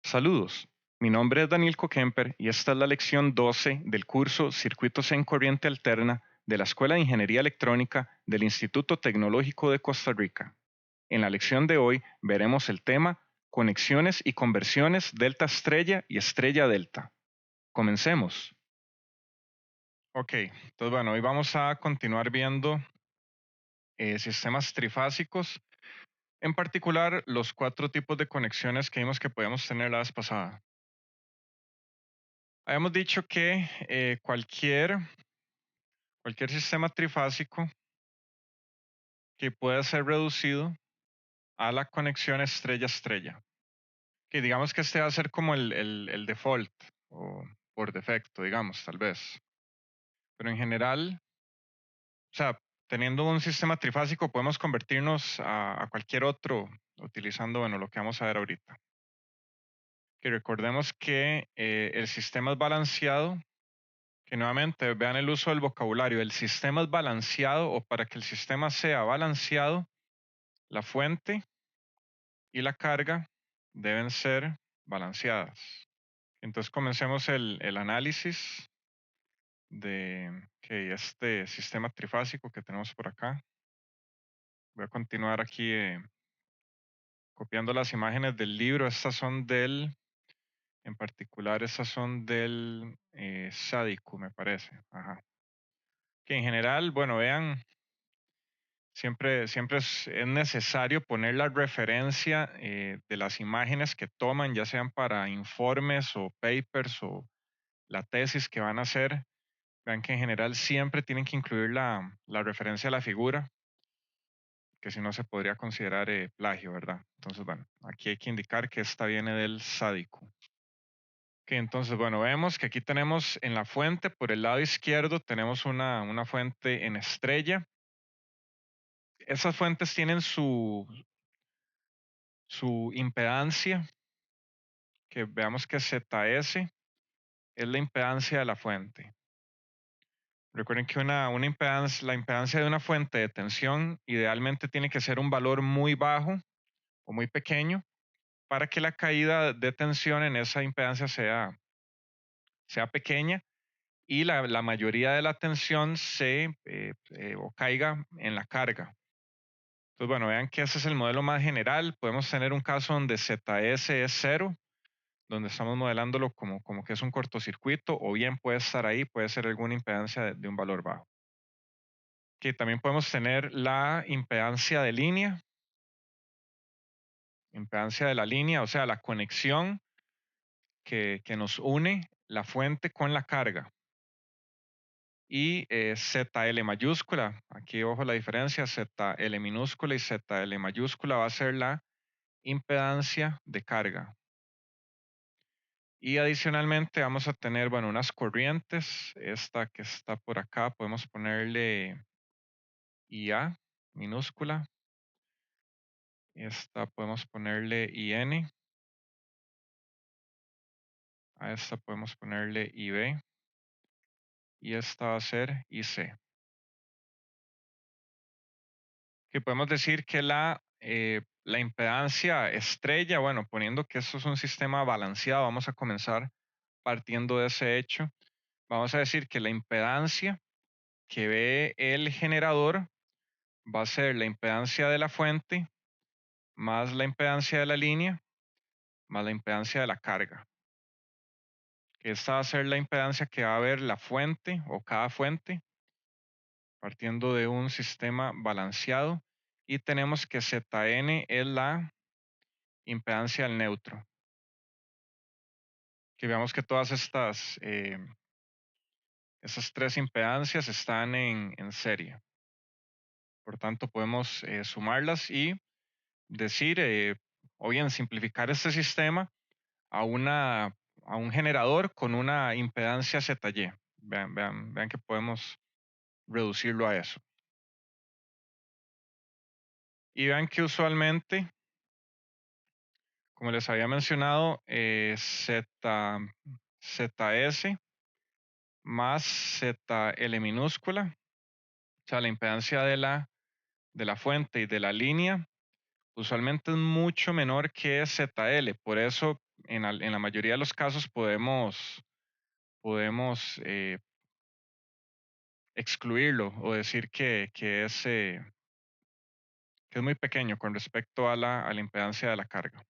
Saludos, mi nombre es Daniel Coquemper y esta es la lección 12 del curso Circuitos en Corriente Alterna de la Escuela de Ingeniería Electrónica del Instituto Tecnológico de Costa Rica. En la lección de hoy veremos el tema Conexiones y conversiones delta estrella y estrella delta. Comencemos. Ok, entonces bueno, hoy vamos a continuar viendo sistemas trifásicos, en particular los 4 tipos de conexiones que vimos que podíamos tener la vez pasada. Habíamos dicho que cualquier sistema trifásico que pueda ser reducido a la conexión estrella-estrella. Que digamos que este va a ser como el default o por defecto, digamos, tal vez. Pero en general, o sea, teniendo un sistema trifásico podemos convertirnos a cualquier otro utilizando, bueno, lo que vamos a ver ahorita. Que recordemos que el sistema es balanceado, que nuevamente vean el uso del vocabulario, el sistema es balanceado o para que el sistema sea balanceado, la fuente y la carga deben ser balanceadas. Entonces comencemos el análisis de este sistema trifásico que tenemos por acá. Voy a continuar aquí copiando las imágenes del libro. En particular, estas son del Sádico, me parece. Ajá. Que en general, bueno, vean, siempre es necesario poner la referencia de las imágenes que toman, ya sean para informes o papers o la tesis que van a hacer. Vean que en general siempre tienen que incluir la referencia a la figura, que si no se podría considerar plagio, ¿verdad? Entonces, bueno, aquí hay que indicar que esta viene del sádico. Que entonces, bueno, vemos que aquí tenemos en la fuente, por el lado izquierdo, tenemos una fuente en estrella. Esas fuentes tienen su impedancia, que veamos que ZS es la impedancia de la fuente. Recuerden que la impedancia de una fuente de tensión idealmente tiene que ser un valor muy bajo o muy pequeño para que la caída de tensión en esa impedancia sea pequeña y la mayoría de la tensión o caiga en la carga. Entonces, bueno, vean que ese es el modelo más general. Podemos tener un caso donde ZS es 0, donde estamos modelándolo como que es un cortocircuito, o bien puede estar ahí, puede ser alguna impedancia de un valor bajo. Que también podemos tener la impedancia de línea, impedancia de la línea, o sea, la conexión que nos une la fuente con la carga. Y ZL mayúscula, aquí ojo la diferencia, ZL minúscula y ZL mayúscula va a ser la impedancia de carga. Y adicionalmente vamos a tener, bueno, unas corrientes. Esta que está por acá podemos ponerle IA minúscula. Esta podemos ponerle IN. A esta podemos ponerle IB. Y esta va a ser IC. Que podemos decir que la impedancia estrella, bueno, poniendo que esto es un sistema balanceado, vamos a comenzar partiendo de ese hecho. Vamos a decir que la impedancia que ve el generador va a ser la impedancia de la fuente más la impedancia de la línea más la impedancia de la carga. Que esta va a ser la impedancia que va a ver la fuente o cada fuente partiendo de un sistema balanceado y tenemos que Zn es la impedancia del neutro. Que veamos que todas esas 3 impedancias están en serie. Por tanto, podemos sumarlas y decir, o bien simplificar este sistema a un generador con una impedancia ZY. Vean que podemos reducirlo a eso. Y vean que usualmente, como les había mencionado, ZS más ZL minúscula, o sea, la impedancia de la fuente y de la línea, usualmente es mucho menor que ZL. Por eso, en la mayoría de los casos podemos excluirlo o decir que es muy pequeño con respecto a la impedancia de la carga.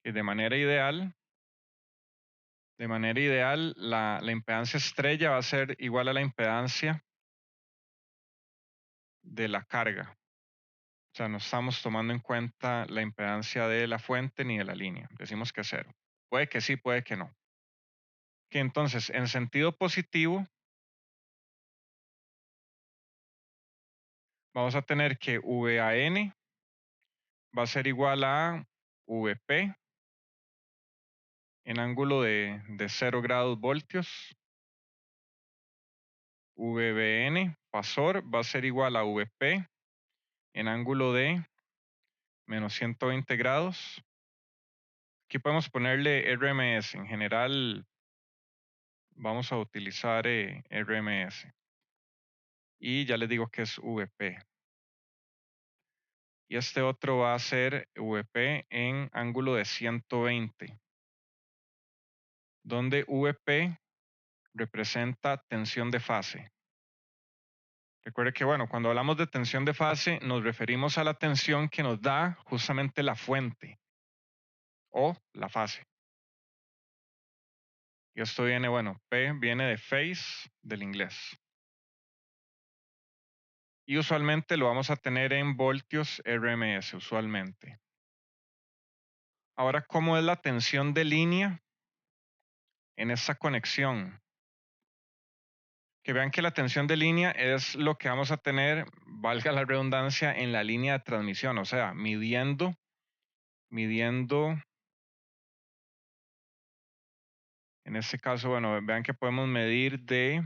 Y de manera ideal, la impedancia estrella va a ser igual a la impedancia de la carga. O sea, no estamos tomando en cuenta la impedancia de la fuente ni de la línea. Decimos que es cero. Puede que sí, puede que no. Que entonces, en sentido positivo, vamos a tener que VAN va a ser igual a VP en ángulo de 0 grados voltios. VBN, pasor, va a ser igual a VP en ángulo de menos 120 grados. Aquí podemos ponerle RMS. En general, vamos a utilizar RMS. Y ya les digo que es VP. Y este otro va a ser VP en ángulo de 120, donde VP representa tensión de fase. Recuerde que, bueno, cuando hablamos de tensión de fase, nos referimos a la tensión que nos da justamente la fuente o la fase. Y esto viene, bueno, P viene de phase del inglés. Y usualmente lo vamos a tener en voltios RMS, usualmente. Ahora, ¿cómo es la tensión de línea en esta conexión? Que vean que la tensión de línea es lo que vamos a tener, valga la redundancia, en la línea de transmisión, o sea, midiendo, en este caso, bueno, vean que podemos medir de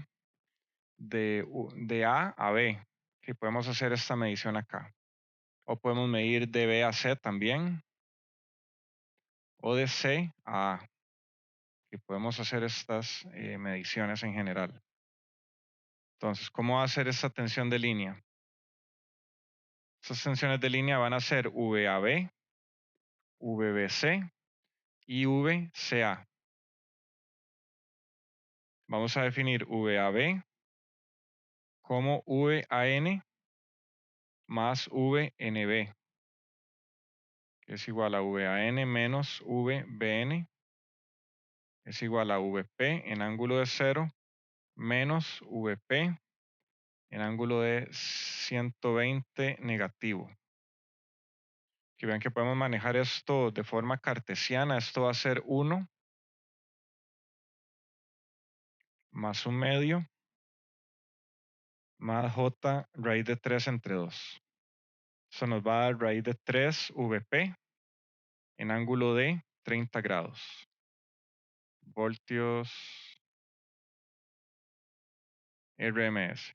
A a B, que podemos hacer esta medición acá. O podemos medir de B a C también, o de C a A, que podemos hacer estas mediciones en general. Entonces, ¿cómo va a ser esta tensión de línea? Estas tensiones de línea van a ser VAB, VBC y VCA. Vamos a definir VAB como VAN más VNB, que es igual a VAN menos VBN, es igual a VP en ángulo de 0 menos VP en ángulo de 120 negativo. Que vean que podemos manejar esto de forma cartesiana. Esto va a ser 1 más 1/2 más J raíz de 3 entre 2. Eso nos va a dar raíz de 3 VP en ángulo de 30 grados. Voltios RMS.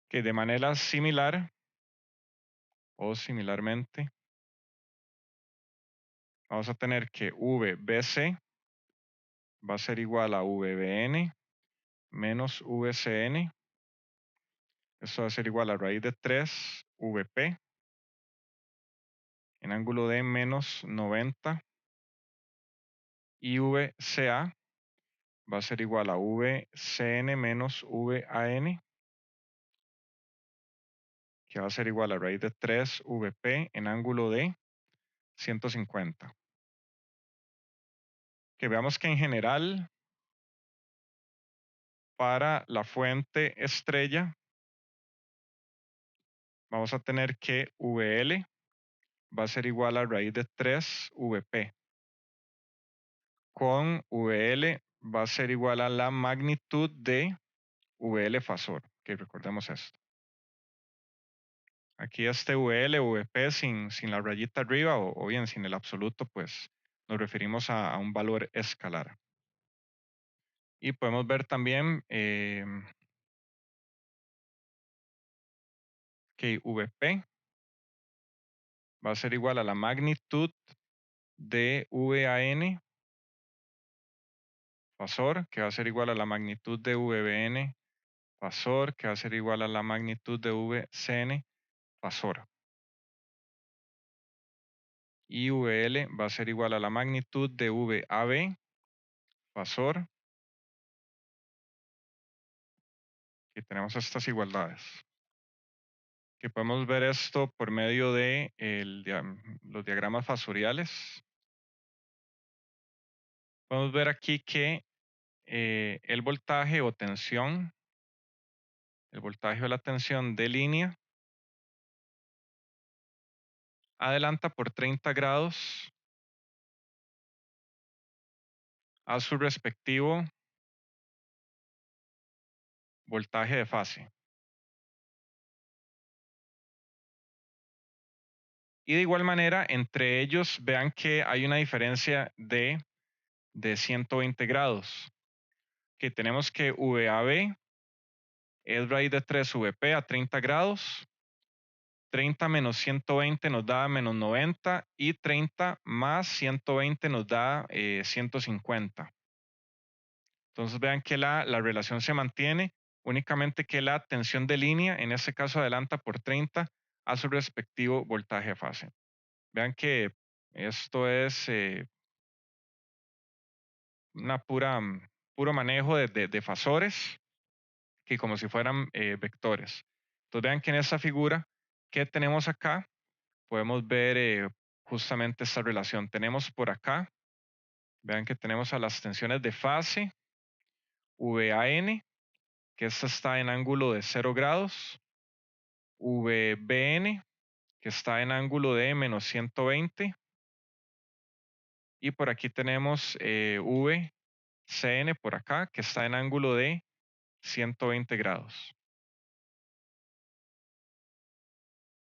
Que de manera similar o similarmente vamos a tener que VBC va a ser igual a VBN menos VCN. Esto va a ser igual a raíz de 3 VP en ángulo de menos 90. Y VCA va a ser igual a VCN menos VAN, que va a ser igual a raíz de 3 VP en ángulo de 150. Que veamos que en general, para la fuente estrella, vamos a tener que VL va a ser igual a raíz de 3 VP. Con VL va a ser igual a la magnitud de VL fasor, que recordemos esto. Aquí este VL, VP sin la rayita arriba o bien sin el absoluto, pues nos referimos a un valor escalar. Y podemos ver también que VP va a ser igual a la magnitud de VAN fasor, que va a ser igual a la magnitud de VBN fasor, que va a ser igual a la magnitud de VCN fasor. Y VL va a ser igual a la magnitud de VAB fasor. Y tenemos estas igualdades. Que podemos ver esto por medio de los diagramas fasoriales. Podemos ver aquí que el voltaje o tensión, el voltaje o la tensión de línea, adelanta por 30 grados a su respectivo voltaje de fase. Y de igual manera, entre ellos, vean que hay una diferencia de 120 grados. Que tenemos que VAB es raíz de 3 VP a 30 grados. 30 menos 120 nos da menos 90 y 30 más 120 nos da 150. Entonces vean que la relación se mantiene, únicamente que la tensión de línea, en este caso adelanta por 30 a su respectivo voltaje de fase. Vean que esto es una puro manejo de fasores, que como si fueran vectores. Entonces vean que en esta figura que tenemos acá, podemos ver justamente esta relación. Tenemos por acá, vean que tenemos a las tensiones de fase, VAN, que esta está en ángulo de 0 grados, VBN, que está en ángulo de menos 120, y por aquí tenemos VCN por acá, que está en ángulo de 120 grados.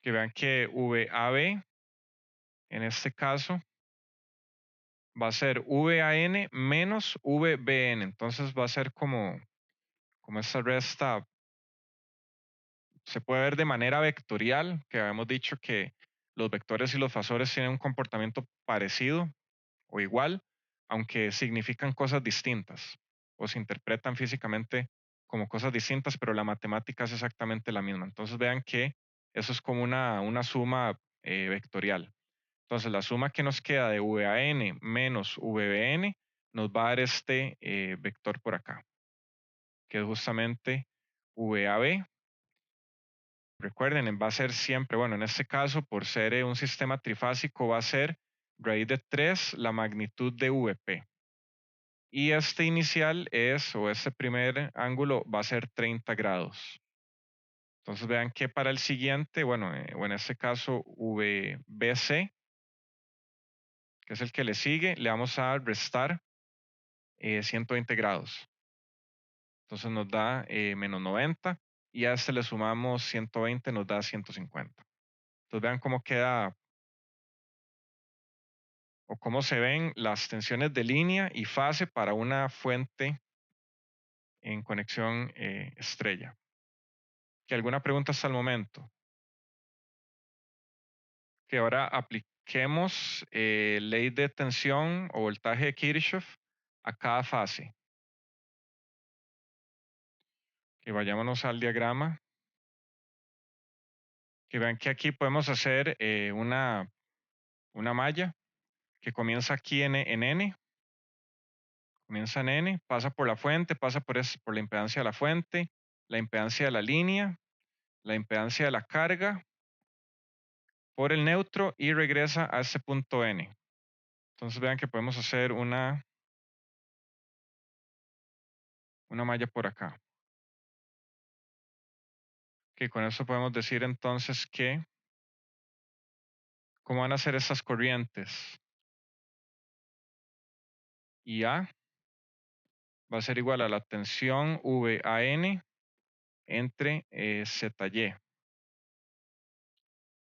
Que vean que VAB, en este caso, va a ser VAN menos VBN. Entonces va a ser como esta resta se puede ver de manera vectorial, que habíamos dicho que los vectores y los fasores tienen un comportamiento parecido o igual, aunque significan cosas distintas o se interpretan físicamente como cosas distintas, pero la matemática es exactamente la misma. Entonces vean que eso es como una suma vectorial. Entonces la suma que nos queda de VAN menos VBN nos va a dar este vector por acá, que es justamente VAB. Recuerden, va a ser siempre, bueno, en este caso, por ser un sistema trifásico, va a ser raíz de 3 la magnitud de VP. Y este inicial es, o este primer ángulo, va a ser 30 grados. Entonces vean que para el siguiente, bueno, o en este caso VBC, que es el que le sigue, le vamos a restar 120 grados. Entonces nos da menos 90 y a este le sumamos 120, nos da 150. Entonces vean cómo queda o cómo se ven las tensiones de línea y fase para una fuente en conexión estrella. ¿Que alguna pregunta hasta el momento? Que ahora apliquemos ley de tensión o voltaje de Kirchhoff a cada fase. Que vayámonos al diagrama. Que vean que aquí podemos hacer una malla que comienza aquí en N, comienza en N, pasa por la fuente, pasa por la impedancia de la fuente, la impedancia de la línea, la impedancia de la carga, por el neutro y regresa a este punto N. Entonces vean que podemos hacer una malla por acá. Que con eso podemos decir entonces que, ¿cómo van a ser estas corrientes? IA va a ser igual a la tensión VAN entre ZY.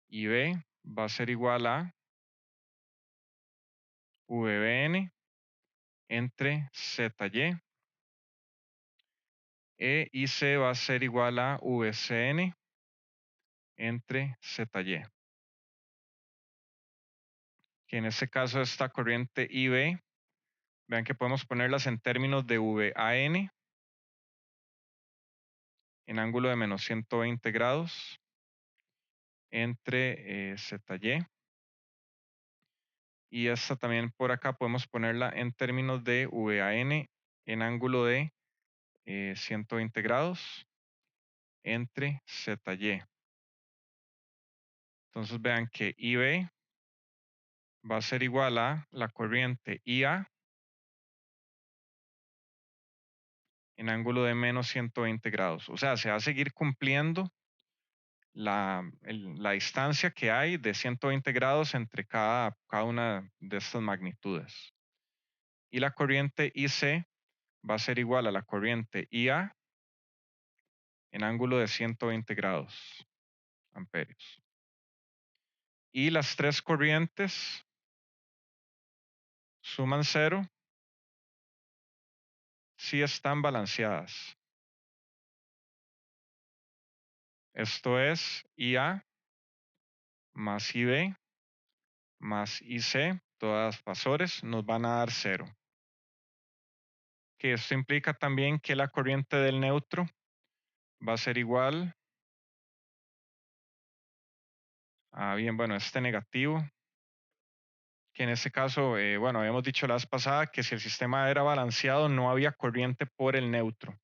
Y B va a ser igual a VBN entre ZY. Y C va a ser igual a VCN entre ZY. Que en este caso esta corriente IB, vean que podemos ponerlas en términos de VAN en ángulo de menos 120 grados entre ZY. Y esta también por acá podemos ponerla en términos de VAN en ángulo de 120 grados entre ZY. Entonces vean que IB va a ser igual a la corriente IA en ángulo de menos 120 grados. O sea, se va a seguir cumpliendo la distancia que hay de 120 grados entre cada una de estas magnitudes. Y la corriente IC va a ser igual a la corriente IA en ángulo de 120 grados amperios. Y las tres corrientes suman cero si están balanceadas. Esto es IA más IB más IC, todas fasores, nos van a dar cero. Que esto implica también que la corriente del neutro va a ser igual a, bien, bueno, este negativo, que en este caso, bueno, habíamos dicho la vez pasada que si el sistema era balanceado no había corriente por el neutro.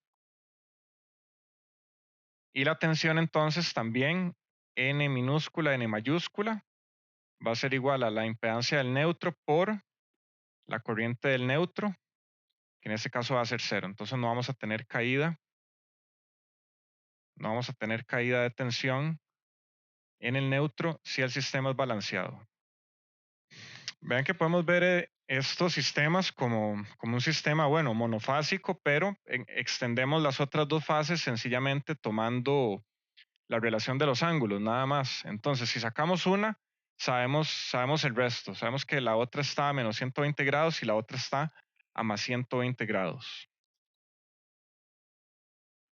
Y la tensión entonces también, N minúscula, N mayúscula, va a ser igual a la impedancia del neutro por la corriente del neutro, que en este caso va a ser cero. Entonces no vamos a tener caída, no vamos a tener caída de tensión en el neutro si el sistema es balanceado. Vean que podemos ver estos sistemas como un sistema, bueno, monofásico, pero extendemos las otras dos fases sencillamente tomando la relación de los ángulos, nada más. Entonces, si sacamos una, sabemos el resto. Sabemos que la otra está a menos 120 grados y la otra está a más 120 grados.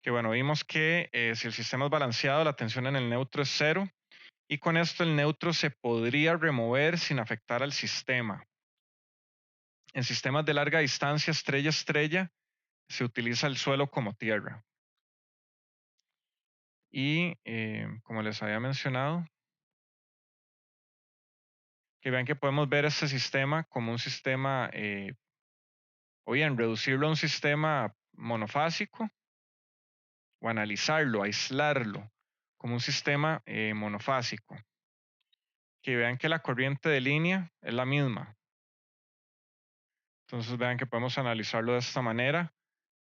Que bueno, vimos que si el sistema es balanceado, la tensión en el neutro es cero. Y con esto el neutro se podría remover sin afectar al sistema. En sistemas de larga distancia, estrella-estrella, se utiliza el suelo como tierra. Y como les había mencionado, que vean que podemos ver este sistema como un sistema, o bien reducirlo a un sistema monofásico, o analizarlo, aislarlo como un sistema monofásico. Que vean que la corriente de línea es la misma. Entonces vean que podemos analizarlo de esta manera.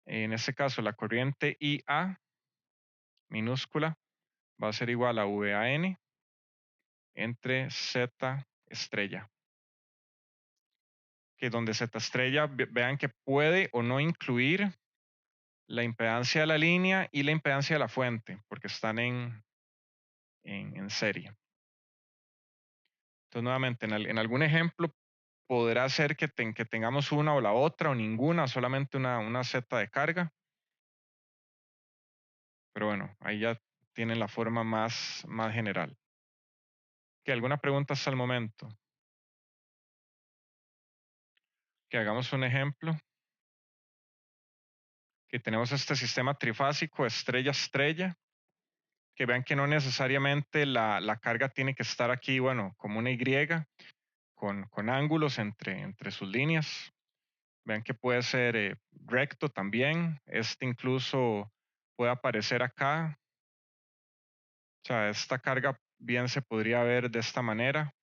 En este caso, la corriente IA minúscula va a ser igual a VAN entre Z estrella. Que donde Z estrella, vean que puede o no incluir la impedancia de la línea y la impedancia de la fuente, porque están en serie. Entonces, nuevamente, en algún ejemplo podrá ser que tengamos una o la otra o ninguna, solamente una Z de carga. Pero bueno, ahí ya tienen la forma más general. ¿Que alguna pregunta hasta el momento? Que hagamos un ejemplo. Que tenemos este sistema trifásico estrella-estrella. Que vean que no necesariamente la carga tiene que estar aquí, bueno, como una Y, con ángulos entre sus líneas. Vean que puede ser recto también. Este incluso puede aparecer acá. O sea, esta carga bien se podría ver de esta manera.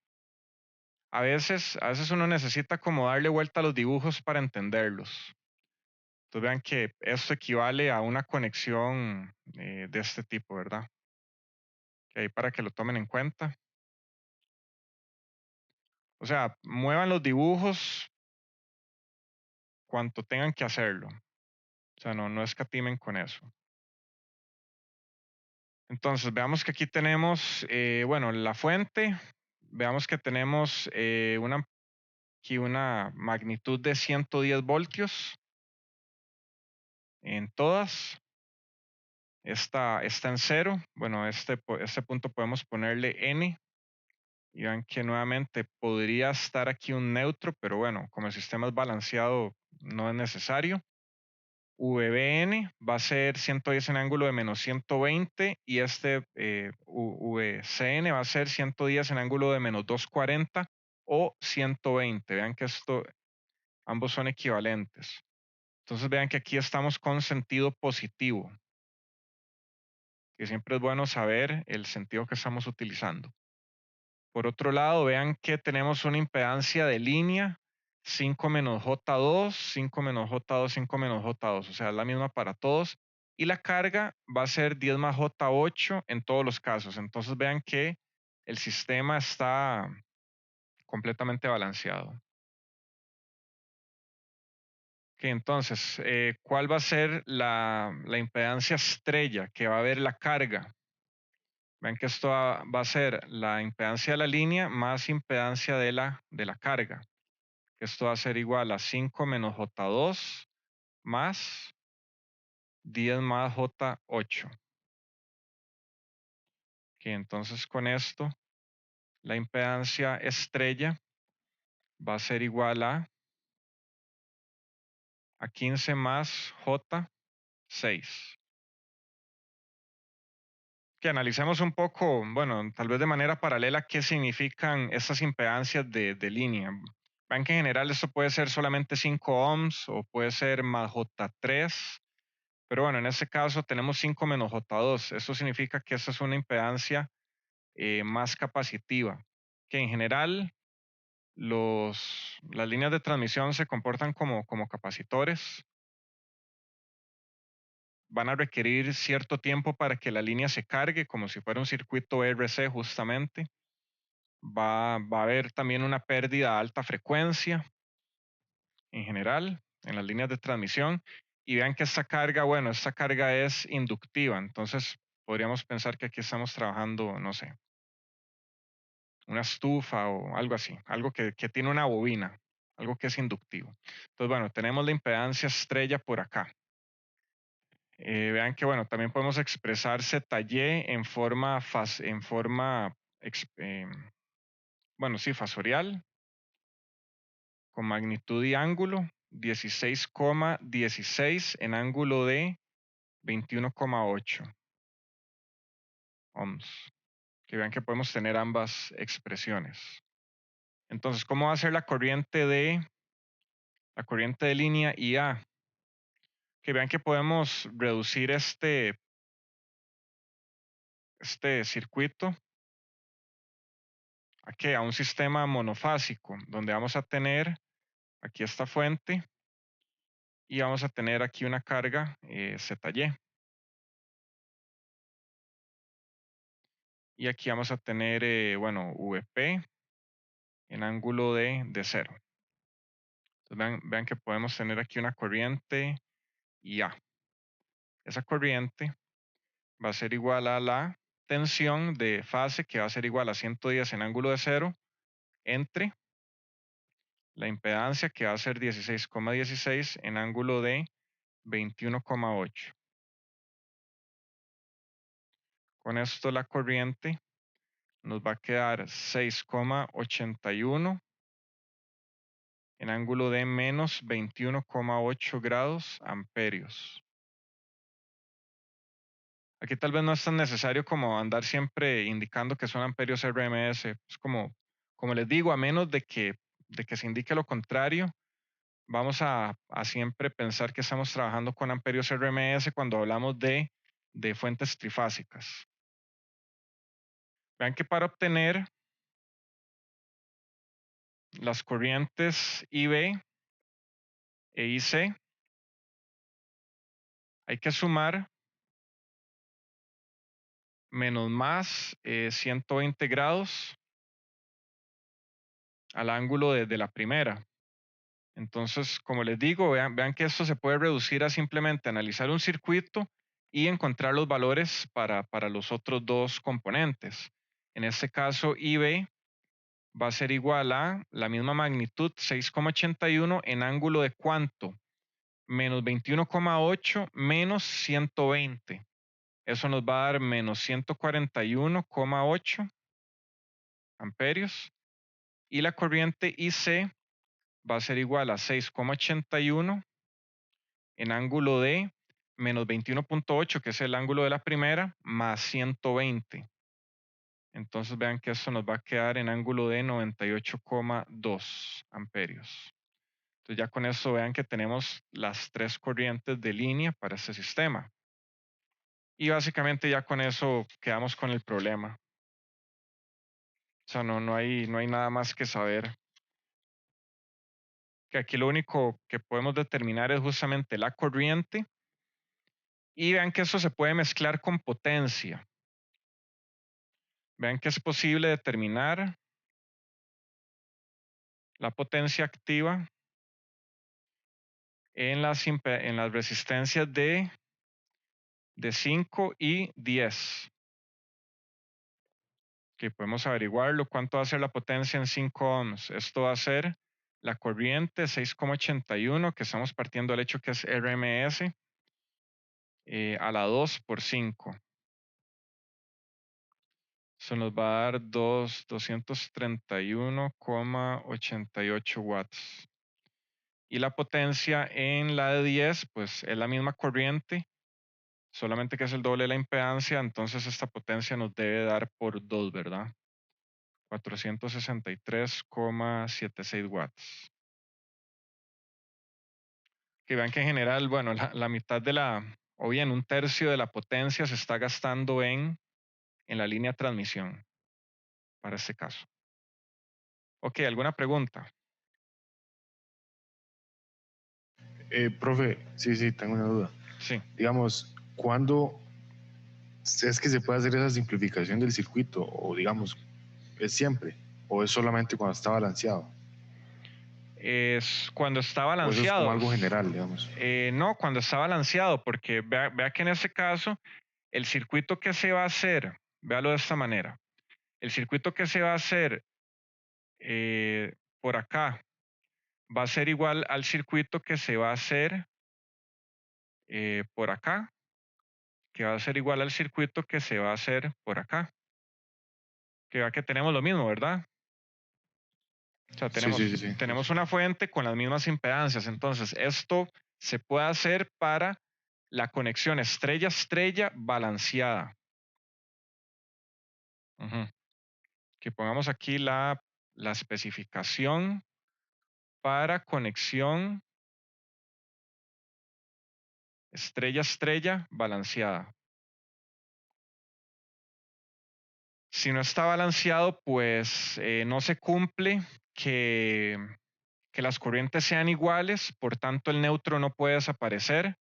A veces uno necesita como darle vuelta a los dibujos para entenderlos. Entonces vean que esto equivale a una conexión de este tipo, ¿verdad? Que ahí para que lo tomen en cuenta. O sea, muevan los dibujos cuanto tengan que hacerlo. O sea, no escatimen con eso. Entonces, veamos que aquí tenemos, bueno, la fuente. Veamos que tenemos aquí una magnitud de 110 voltios en todas. Esta está en cero. Bueno, este punto podemos ponerle N. Y vean que nuevamente podría estar aquí un neutro, pero bueno, como el sistema es balanceado, no es necesario. VBN va a ser 110 en ángulo de menos 120 y este VCN va a ser 110 en ángulo de menos 240 o 120. Vean que ambos son equivalentes. Entonces vean que aquí estamos con sentido positivo, que siempre es bueno saber el sentido que estamos utilizando. Por otro lado, vean que tenemos una impedancia de línea 5 menos J2, 5 menos J2, 5 menos J2, o sea, es la misma para todos. Y la carga va a ser 10 más J8 en todos los casos. Entonces vean que el sistema está completamente balanceado. Okay, entonces, ¿cuál va a ser la impedancia estrella que va a haber la carga? Vean que esto va a ser la impedancia de la línea más impedancia de la carga. Esto va a ser igual a 5 menos J2 más 10 más J8. Que entonces con esto la impedancia estrella va a ser igual a 15 más J6. Que analicemos un poco, bueno, tal vez de manera paralela, qué significan estas impedancias de línea. Vean que en general esto puede ser solamente 5 ohms o puede ser más J3. Pero bueno, en este caso tenemos 5 menos J2. Eso significa que esta es una impedancia más capacitiva. Que en general las líneas de transmisión se comportan como capacitores. Van a requerir cierto tiempo para que la línea se cargue, como si fuera un circuito RC justamente. Va a haber también una pérdida a alta frecuencia en general en las líneas de transmisión. Y vean que esta carga, bueno, esta carga es inductiva. Entonces podríamos pensar que aquí estamos trabajando, no sé, una estufa o algo así, algo que tiene una bobina, algo que es inductivo. Entonces, bueno, tenemos la impedancia estrella por acá. Vean que, bueno, también podemos expresar ZY en forma, bueno, sí, fasorial, con magnitud y ángulo, 16,16 en ángulo de 21,8 ohms. Que vean que podemos tener ambas expresiones. Entonces, ¿cómo va a ser la corriente de línea IA? Que vean que podemos reducir este circuito a un sistema monofásico, donde vamos a tener aquí esta fuente y vamos a tener aquí una carga ZY. Y aquí vamos a tener, bueno, VP en ángulo de 0. Entonces vean que podemos tener aquí una corriente IA. Esa corriente va a ser igual a la tensión de fase, que va a ser igual a 110 en ángulo de 0, entre la impedancia, que va a ser 16,16 en ángulo de 21,8. Con esto la corriente nos va a quedar 6,81 en ángulo de menos 21,8 grados amperios. Aquí tal vez no es tan necesario como andar siempre indicando que son amperios RMS. Es como les digo, a menos de que se indique lo contrario, vamos a siempre pensar que estamos trabajando con amperios RMS cuando hablamos de fuentes trifásicas. Vean que para obtener las corrientes IB e IC hay que sumar menos más 120 grados al ángulo de la primera. Entonces, como les digo, vean que esto se puede reducir a simplemente analizar un circuito y encontrar los valores para los otros dos componentes. En este caso, IB va a ser igual a la misma magnitud, 6,81 en ángulo de cuánto, menos 21,8 menos 120. Eso nos va a dar menos 141,8 amperios. Y la corriente IC va a ser igual a 6,81 en ángulo de menos 21.8, que es el ángulo de la primera, más 120. Entonces vean que esto nos va a quedar en ángulo de 98,2 amperios. Entonces ya con eso vean que tenemos las tres corrientes de línea para este sistema. Y básicamente ya con eso quedamos con el problema. O sea, no hay nada más que saber. Que aquí lo único que podemos determinar es justamente la corriente. Y vean que eso se puede mezclar con potencia. Vean que es posible determinar la potencia activa en las resistencias de 5 y 10. Que podemos averiguarlo. ¿Cuánto va a ser la potencia en 5 ohms? Esto va a ser la corriente 6,81, que estamos partiendo del hecho que es RMS, a la 2 por 5. Eso nos va a dar 231,88 watts. Y la potencia en la de 10, pues es la misma corriente, solamente que es el doble de la impedancia, entonces esta potencia nos debe dar por 2, ¿verdad? 463,76 watts. Que vean que en general, bueno, la mitad o bien un tercio de la potencia se está gastando en la línea de transmisión, para este caso. Ok, ¿alguna pregunta? Profe, sí, tengo una duda. Sí. Digamos, ¿cuándo es que se puede hacer esa simplificación del circuito? O digamos, ¿es siempre? ¿O es solamente cuando está balanceado? Es cuando está ¿O eso es como balanceado. algo general, digamos? No, cuando está balanceado, porque vea que en este caso, el circuito que se va a hacer, véalo de esta manera, el circuito que se va a hacer por acá va a ser igual al circuito que se va a hacer por acá, que va a ser igual al circuito que se va a hacer por acá. Que vea que tenemos lo mismo, ¿verdad? O sea, Sí. tenemos una fuente con las mismas impedancias. Entonces, esto se puede hacer para la conexión estrella-estrella balanceada. Ujú. Que pongamos aquí la especificación para conexión estrella-estrella balanceada. Si no está balanceado, pues no se cumple que las corrientes sean iguales, por tanto el neutro no puede desaparecer,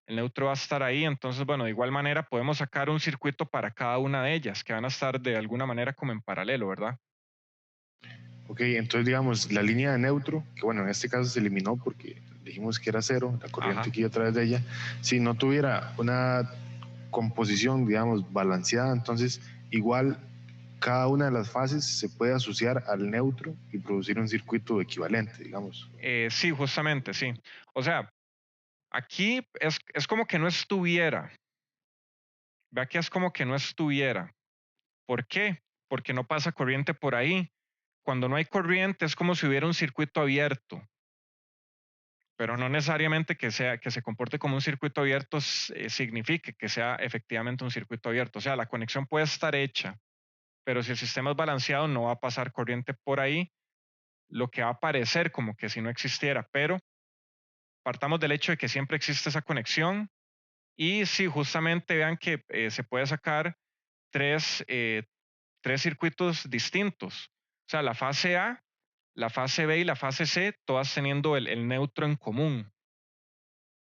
el neutro va a estar ahí, entonces bueno, de igual manera podemos sacar un circuito para cada una de ellas, que van a estar de alguna manera como en paralelo, ¿verdad? Ok, entonces digamos, la línea de neutro, que bueno, en este caso se eliminó porque dijimos que era cero, la corriente Ajá. que iba a través de ella, si no tuviera una composición, digamos, balanceada, entonces igual cada una de las fases se puede asociar al neutro y producir un circuito equivalente, digamos. Sí, justamente, sí. O sea, aquí es como que no estuviera. Vea que es como que no estuviera. ¿Por qué? Porque no pasa corriente por ahí. Cuando no hay corriente es como si hubiera un circuito abierto, pero no necesariamente que se comporte como un circuito abierto signifique que sea efectivamente un circuito abierto. O sea, la conexión puede estar hecha, pero si el sistema es balanceado no va a pasar corriente por ahí, lo que va a parecer como que si no existiera, pero partamos del hecho de que siempre existe esa conexión y si justamente vean que se puede sacar tres, tres circuitos distintos. O sea, la fase A, la fase B y la fase C, todas teniendo el neutro en común.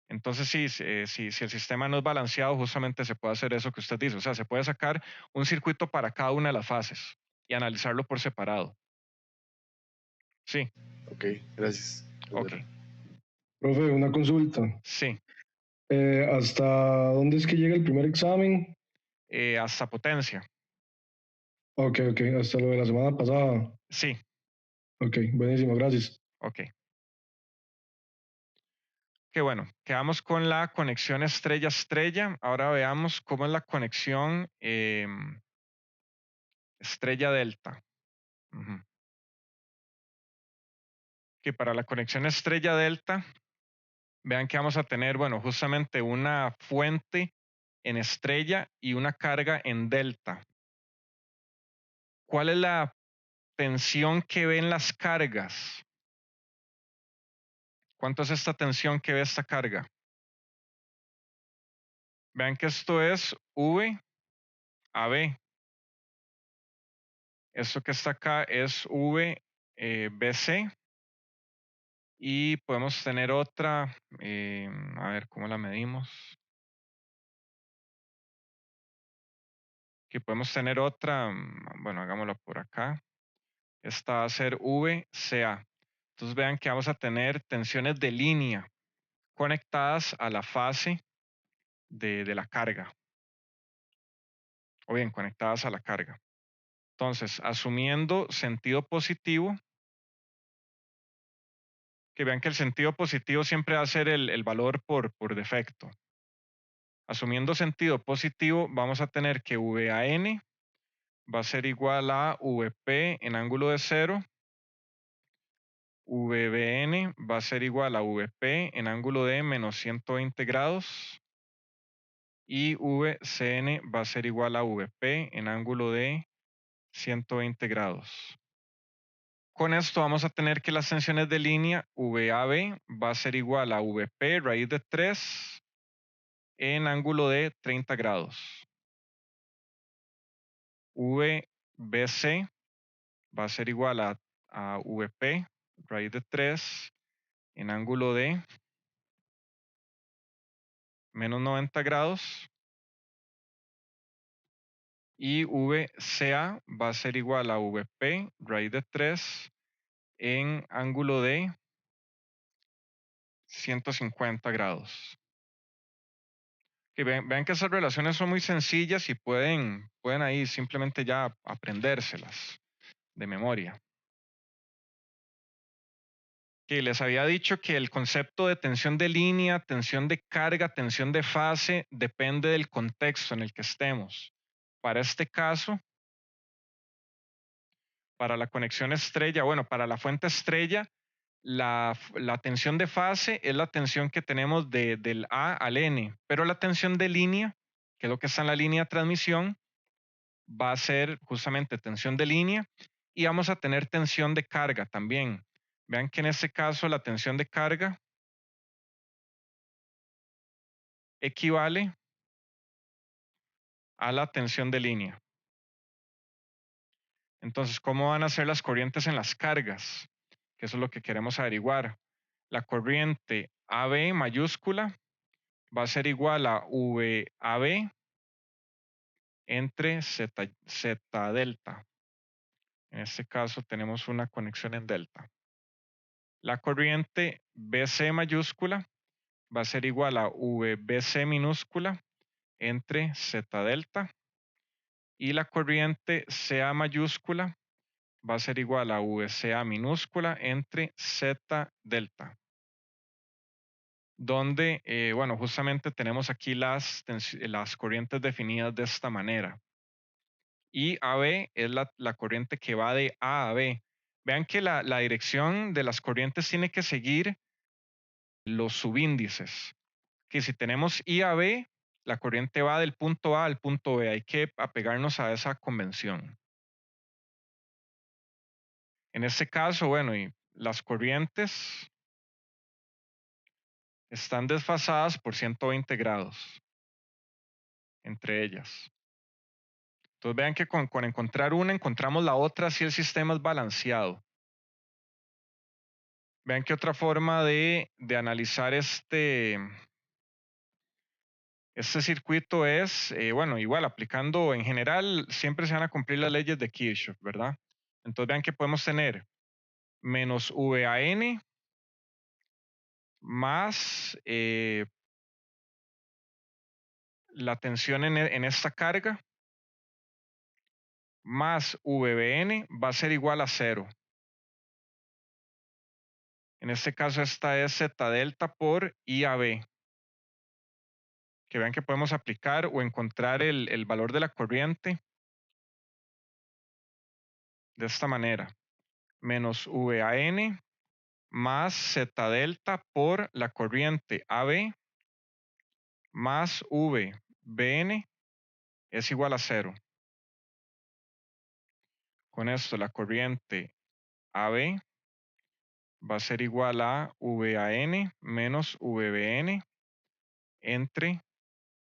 Entonces, sí, si el sistema no es balanceado, justamente se puede hacer eso que usted dice. O sea, se puede sacar un circuito para cada una de las fases y analizarlo por separado. Sí, Ok, gracias. ok. Profe, una consulta. Sí, ¿Hasta dónde es que llega el primer examen? hasta potencia. Ok, hasta lo de la semana pasada. Sí, Ok, buenísimo, gracias. ok. Qué bueno, quedamos con la conexión estrella-estrella. Ahora veamos cómo es la conexión estrella-delta. Ujú. Que para la conexión estrella-delta, vean que vamos a tener, bueno, justamente una fuente en estrella y una carga en delta. ¿Cuál es la tensión que ven las cargas? ¿Cuánto es esta tensión que ve esta carga? Vean que esto es V a B. Esto que está acá es V BC. Y podemos tener otra, a ver cómo la medimos. Aquí podemos tener otra, bueno, hagámoslo por acá. Esta va a ser VCA. Entonces vean que vamos a tener tensiones de línea conectadas a la fase de la carga. O bien, conectadas a la carga. Entonces, asumiendo sentido positivo, que vean que el sentido positivo siempre va a ser el valor por defecto. Asumiendo sentido positivo, vamos a tener que VAN va a ser igual a VP en ángulo de 0. VBN va a ser igual a VP en ángulo de menos 120 grados. Y VCN va a ser igual a VP en ángulo de 120 grados. Con esto vamos a tener que las tensiones de línea VAB va a ser igual a VP raíz de 3 en ángulo de 30 grados. VBC va a ser igual a VP raíz de 3 en ángulo de menos 90 grados. Y VCA va a ser igual a VP raíz de 3 en ángulo de 150 grados. Que vean que esas relaciones son muy sencillas y pueden ahí simplemente ya aprendérselas de memoria. Que les había dicho que el concepto de tensión de línea, tensión de carga, tensión de fase depende del contexto en el que estemos. Para este caso, para la conexión estrella, bueno, para la fuente estrella, la tensión de fase es la tensión que tenemos del A al N, pero la tensión de línea, que es lo que está en la línea de transmisión, va a ser justamente tensión de línea y vamos a tener tensión de carga también. Vean que en este caso la tensión de carga equivale a la tensión de línea. Entonces, ¿cómo van a ser las corrientes en las cargas? Que eso es lo que queremos averiguar. La corriente AB mayúscula va a ser igual a VAB entre Z delta. En este caso tenemos una conexión en delta. La corriente BC mayúscula va a ser igual a VBC minúscula entre Z delta. Y la corriente CA mayúscula va a ser igual a VCA minúscula entre Z delta. Donde, bueno, justamente tenemos aquí las corrientes definidas de esta manera. Y AB es la corriente que va de A a B. Vean que la dirección de las corrientes tiene que seguir los subíndices. Que si tenemos I a B, la corriente va del punto A al punto B. Hay que apegarnos a esa convención. En este caso, bueno, y las corrientes están desfasadas por 120 grados entre ellas. Entonces vean que con encontrar una encontramos la otra si el sistema es balanceado. Vean que otra forma de analizar este circuito es, bueno, igual aplicando en general, siempre se van a cumplir las leyes de Kirchhoff, ¿verdad? Entonces vean que podemos tener menos VAN más la tensión en esta carga más VBN va a ser igual a 0. En este caso esta es Z delta por IAB. Que vean que podemos aplicar o encontrar el valor de la corriente de esta manera. Menos VAN más Z delta por la corriente AB más VBN es igual a 0. Con esto la corriente AB va a ser igual a VAN menos VBN entre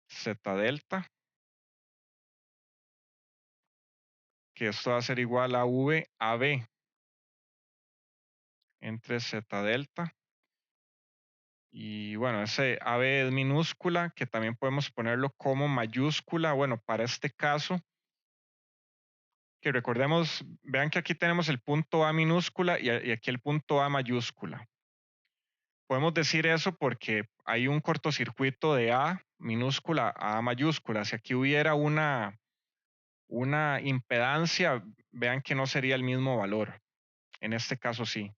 Z delta, que esto va a ser igual a VAB entre Z delta. Y bueno, ese AB es minúscula, que también podemos ponerlo como mayúscula. Bueno, para este caso, que recordemos, vean que aquí tenemos el punto A minúscula y aquí el punto A mayúscula. Podemos decir eso porque hay un cortocircuito de A minúscula a A mayúscula. Si aquí hubiera una impedancia, vean que no sería el mismo valor. En este caso sí.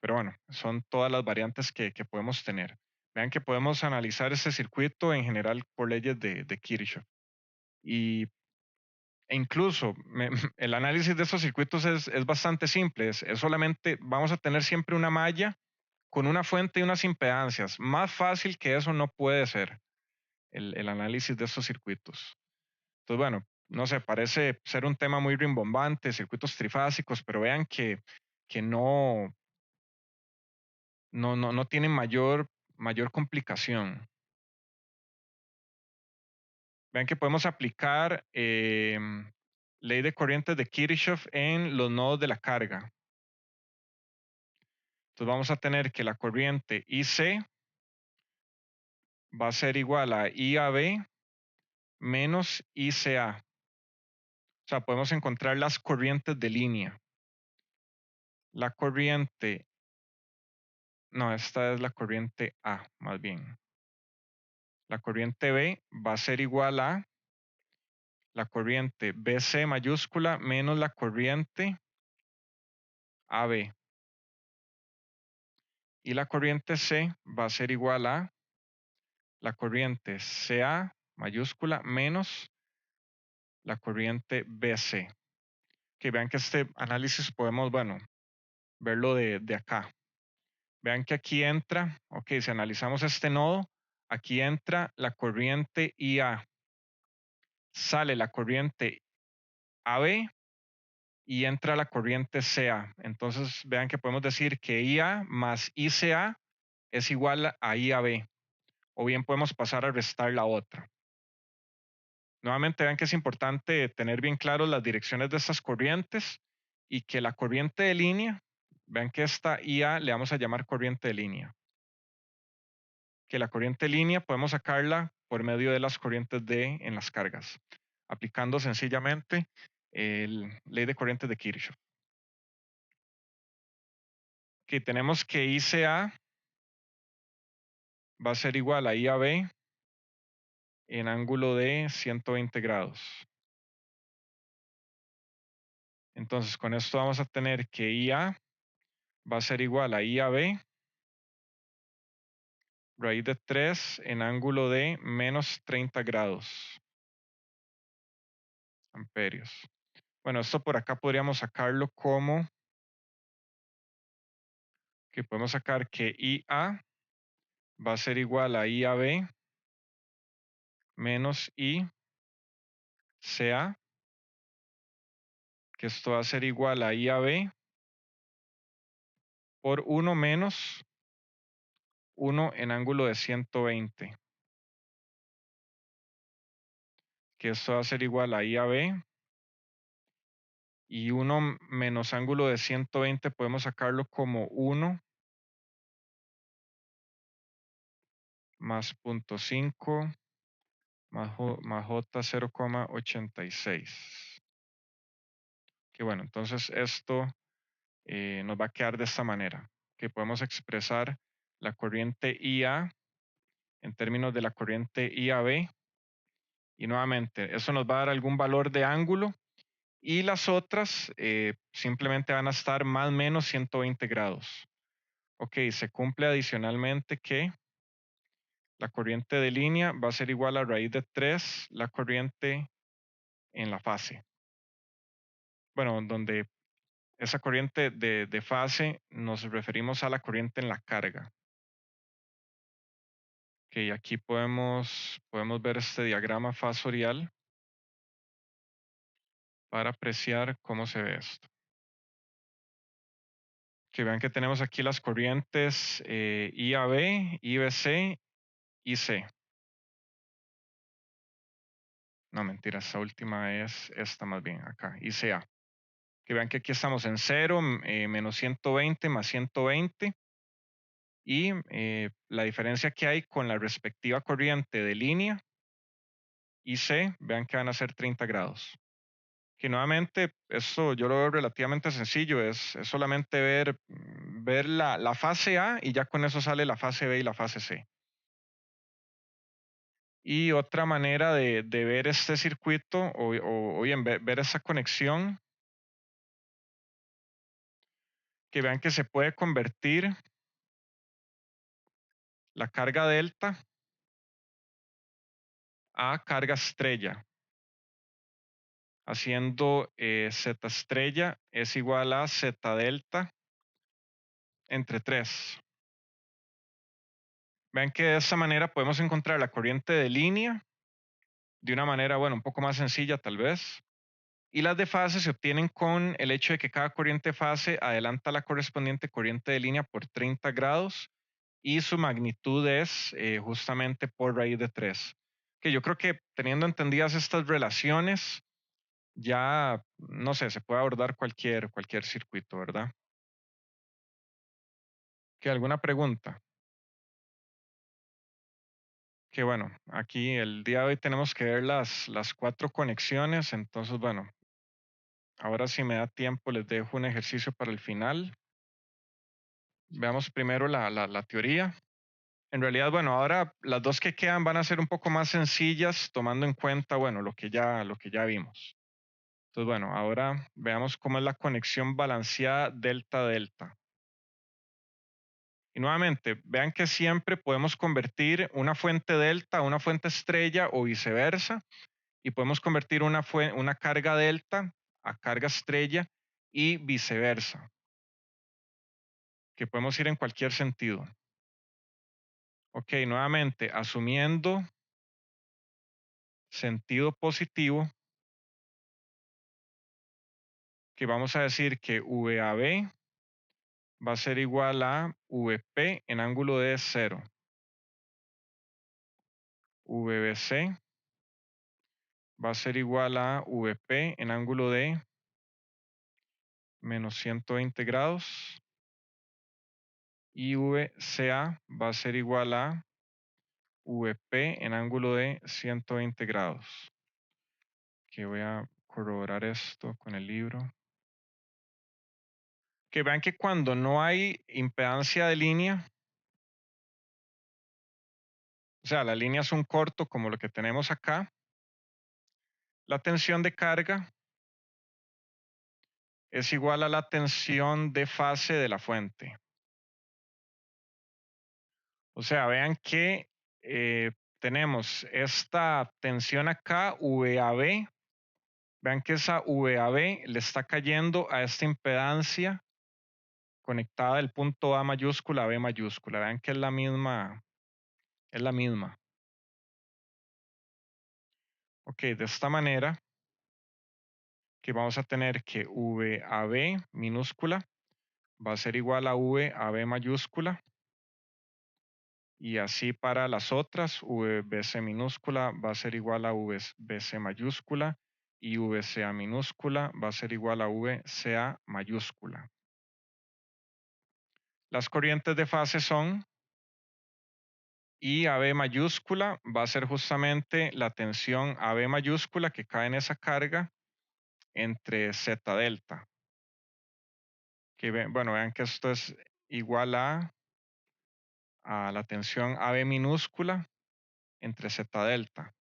Pero bueno, son todas las variantes que podemos tener. Vean que podemos analizar este circuito en general por leyes de Kirchhoff. E incluso el análisis de estos circuitos es bastante simple. Es solamente, vamos a tener siempre una malla con una fuente y unas impedancias. Más fácil que eso no puede ser el análisis de estos circuitos. Entonces, bueno, no sé, parece ser un tema muy rimbombante, circuitos trifásicos, pero vean que no tienen mayor complicación. Vean que podemos aplicar ley de corrientes de Kirchhoff en los nodos de la carga. Entonces vamos a tener que la corriente IC va a ser igual a IAB menos ICA. O sea, podemos encontrar las corrientes de línea. La corriente, no, esta es la corriente A, más bien. La corriente B va a ser igual a la corriente BC mayúscula menos la corriente AB. Y la corriente C va a ser igual a la corriente CA mayúscula menos la corriente BC. Que vean que este análisis podemos, bueno, verlo de acá. Vean que aquí entra, ok, si analizamos este nodo, aquí entra la corriente IA, sale la corriente AB y entra la corriente CA. Entonces vean que podemos decir que IA más ICA es igual a IAB, o bien podemos pasar a restar la otra. Nuevamente vean que es importante tener bien claro las direcciones de estas corrientes y que la corriente de línea, vean que esta IA le vamos a llamar corriente de línea. Que la corriente de línea podemos sacarla por medio de las corrientes D en las cargas, aplicando sencillamente la ley de corrientes de Kirchhoff. Que tenemos que ICA va a ser igual a IAB en ángulo de 120 grados. Entonces, con esto vamos a tener que IA va a ser igual a IAB raíz de 3 en ángulo de menos 30 grados amperios. Bueno, esto por acá podríamos sacarlo como que podemos sacar que IA va a ser igual a IAB menos ICA, que esto va a ser igual a IAB por 1 menos 1 en ángulo de 120, que esto va a ser igual a IAB y 1 menos ángulo de 120 podemos sacarlo como 1 más 0.5 más J 0,86. Que bueno, entonces esto nos va a quedar de esta manera, que podemos expresar la corriente IA en términos de la corriente IAB. Y nuevamente, eso nos va a dar algún valor de ángulo y las otras simplemente van a estar más o menos 120 grados. Ok, se cumple adicionalmente que la corriente de línea va a ser igual a raíz de 3 la corriente en la fase. Bueno, donde esa corriente de fase nos referimos a la corriente en la carga. Ok, aquí podemos ver este diagrama fasorial para apreciar cómo se ve esto. Que vean que tenemos aquí las corrientes IAB, IBC, IC. No, mentira, esta última es esta más bien, acá, ICA. Que vean que aquí estamos en 0, menos 120 más 120. Y la diferencia que hay con la respectiva corriente de línea IC, vean que van a ser 30 grados. Que nuevamente, esto yo lo veo relativamente sencillo, es solamente ver la fase A y ya con eso sale la fase B y la fase C. Y otra manera de ver este circuito o bien ver esa conexión, que vean que se puede convertir la carga delta a carga estrella, haciendo Z estrella es igual a Z delta entre 3. Vean que de esta manera podemos encontrar la corriente de línea de una manera, bueno, un poco más sencilla tal vez. Y las de fase se obtienen con el hecho de que cada corriente de fase adelanta la correspondiente corriente de línea por 30 grados y su magnitud es justamente por raíz de 3. Que yo creo que teniendo entendidas estas relaciones, ya, no sé, se puede abordar cualquier circuito, ¿verdad? ¿Que alguna pregunta? Que bueno, aquí el día de hoy tenemos que ver las 4 conexiones, entonces bueno, ahora si me da tiempo les dejo un ejercicio para el final. Veamos primero la teoría. En realidad, bueno, ahora las dos que quedan van a ser un poco más sencillas tomando en cuenta, bueno, lo que ya vimos. Entonces, bueno, ahora veamos cómo es la conexión balanceada delta-delta. Y nuevamente, vean que siempre podemos convertir una fuente delta a una fuente estrella o viceversa. Y podemos convertir una carga delta a carga estrella y viceversa. Que podemos ir en cualquier sentido. Ok, nuevamente, asumiendo sentido positivo, que vamos a decir que VAB va a ser igual a VP en ángulo de 0. VBC va a ser igual a VP en ángulo de menos 120 grados. Y VCA va a ser igual a VP en ángulo de 120 grados. Que voy a corroborar esto con el libro. Que vean que cuando no hay impedancia de línea, o sea, la línea es un corto como lo que tenemos acá, la tensión de carga es igual a la tensión de fase de la fuente. O sea, vean que tenemos esta tensión acá, VAB. Vean que esa VAB le está cayendo a esta impedancia conectada del punto A mayúscula a B mayúscula. Vean que es la misma. Es la misma. Ok, de esta manera que vamos a tener que VAB minúscula va a ser igual a VAB mayúscula. Y así para las otras, VBC minúscula va a ser igual a VBC mayúscula y VCA minúscula va a ser igual a VCA mayúscula. Las corrientes de fase son IAB mayúscula va a ser justamente la tensión AB mayúscula que cae en esa carga entre Z delta. Bueno, vean que esto es igual a la tensión AB minúscula entre Z delta.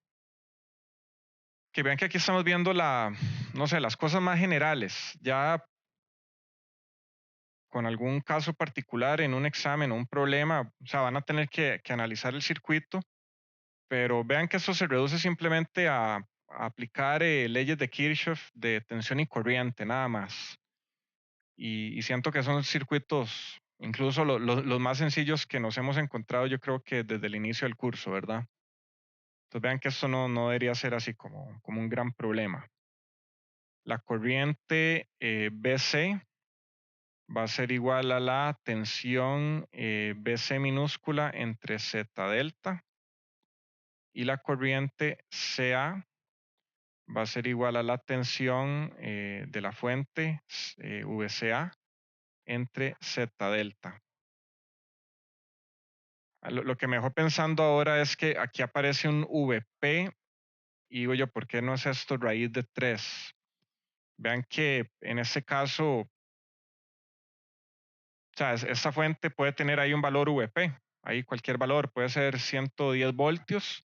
Que vean que aquí estamos viendo no sé, las cosas más generales. Ya con algún caso particular en un examen o un problema, o sea, van a tener que analizar el circuito, pero vean que esto se reduce simplemente a aplicar leyes de Kirchhoff de tensión y corriente, nada más. y siento que son circuitos, incluso los más sencillos que nos hemos encontrado, yo creo que desde el inicio del curso, ¿verdad? Entonces vean que esto no debería ser así como un gran problema. La corriente BC va a ser igual a la tensión BC minúscula entre Z delta, y la corriente CA va a ser igual a la tensión de la fuente VCA entre Z delta. Lo que me dejó pensando ahora es que aquí aparece un VP y digo yo, ¿por qué no es esto raíz de 3? Vean que en este caso, o sea, esta fuente puede tener ahí un valor VP, ahí cualquier valor, puede ser 110 voltios,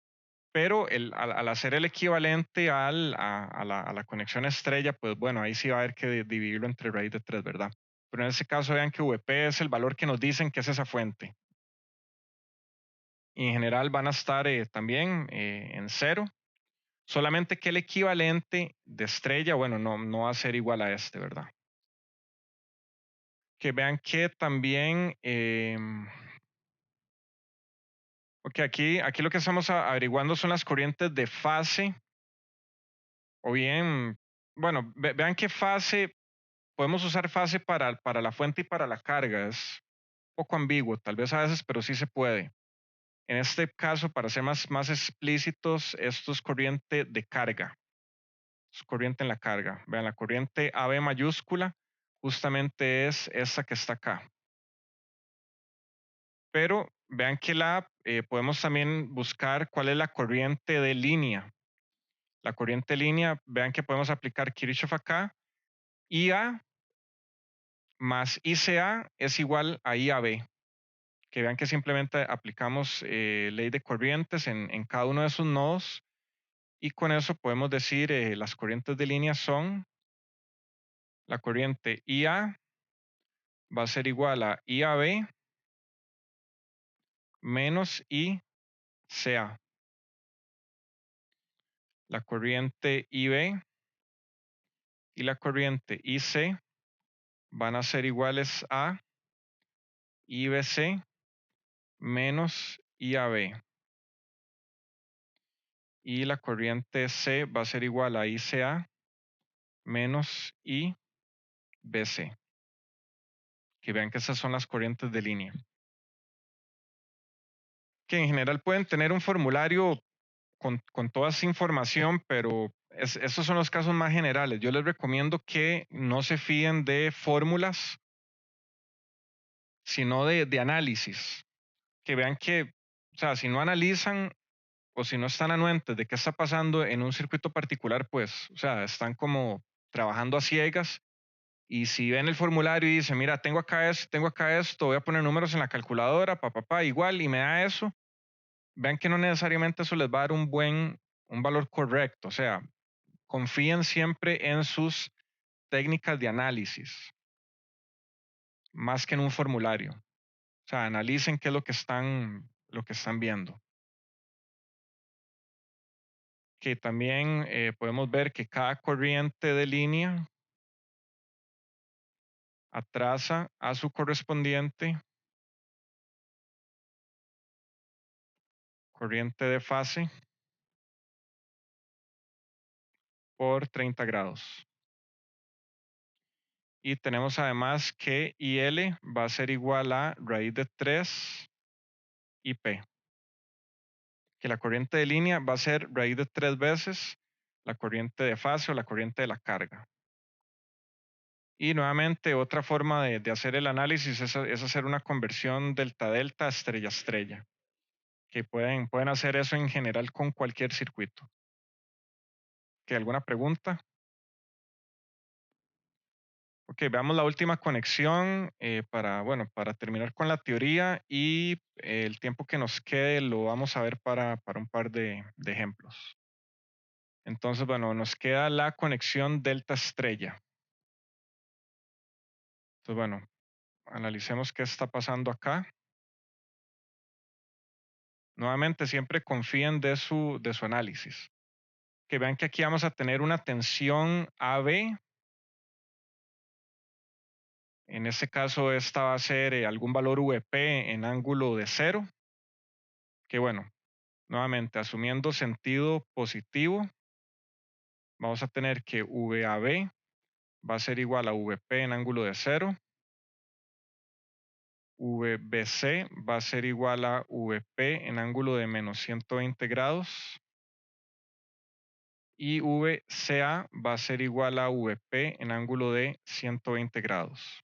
pero al hacer el equivalente a la conexión estrella, pues bueno, ahí sí va a haber que dividirlo entre raíz de 3, ¿verdad? Pero en este caso vean que VP es el valor que nos dicen que es esa fuente. Y en general van a estar también en 0, solamente que el equivalente de estrella, bueno, no va a ser igual a este, ¿verdad? Que vean que también, ok, aquí lo que estamos averiguando son las corrientes de fase, o bien, bueno, vean que fase, podemos usar fase para la fuente y para la carga, es un poco ambiguo, tal vez a veces, pero sí se puede. En este caso, para ser más explícitos, esto es corriente de carga, es corriente en la carga. Vean, la corriente AB mayúscula justamente es esta que está acá. Pero vean que podemos también buscar cuál es la corriente de línea. La corriente de línea, vean que podemos aplicar Kirchhoff acá. IA más ICA es igual a IAB. Que vean que simplemente aplicamos ley de corrientes en cada uno de esos nodos. Y con eso podemos decir las corrientes de línea son la corriente IA va a ser igual a IAB menos ICA. La corriente IB y la corriente IC van a ser iguales a IBC menos IAB. Y la corriente C va a ser igual a ICA menos IBC. Que vean que esas son las corrientes de línea. Que en general pueden tener un formulario con toda esa información, pero estos son los casos más generales. Yo les recomiendo que no se fíen de fórmulas, sino de análisis. Que vean que, o sea, si no analizan o si no están anuentes de qué está pasando en un circuito particular, pues, o sea, están como trabajando a ciegas. Y si ven el formulario y dicen, mira, tengo acá esto, voy a poner números en la calculadora, igual, y me da eso, vean que no necesariamente eso les va a dar un valor correcto. O sea, confíen siempre en sus técnicas de análisis, más que en un formulario. O sea, analicen qué es lo que están viendo. Que también podemos ver que cada corriente de línea atrasa a su correspondiente corriente de fase por 30 grados. Y tenemos además que IL va a ser igual a raíz de 3 IP. Que la corriente de línea va a ser raíz de 3 veces la corriente de fase o la corriente de la carga. Y nuevamente otra forma de hacer el análisis es hacer una conversión delta-delta estrella-estrella. Que pueden hacer eso en general con cualquier circuito. ¿Que alguna pregunta? Ok, veamos la última conexión para terminar con la teoría y el tiempo que nos quede lo vamos a ver para un par de ejemplos. Entonces, bueno, nos queda la conexión delta estrella. Entonces, bueno, analicemos qué está pasando acá. Nuevamente, siempre confíen de su análisis. Que vean que aquí vamos a tener una tensión AB En este caso, esta va a ser algún valor VP en ángulo de 0, que bueno, nuevamente, asumiendo sentido positivo, vamos a tener que VAB va a ser igual a VP en ángulo de 0, VBC va a ser igual a VP en ángulo de menos 120 grados, y VCA va a ser igual a VP en ángulo de 120 grados.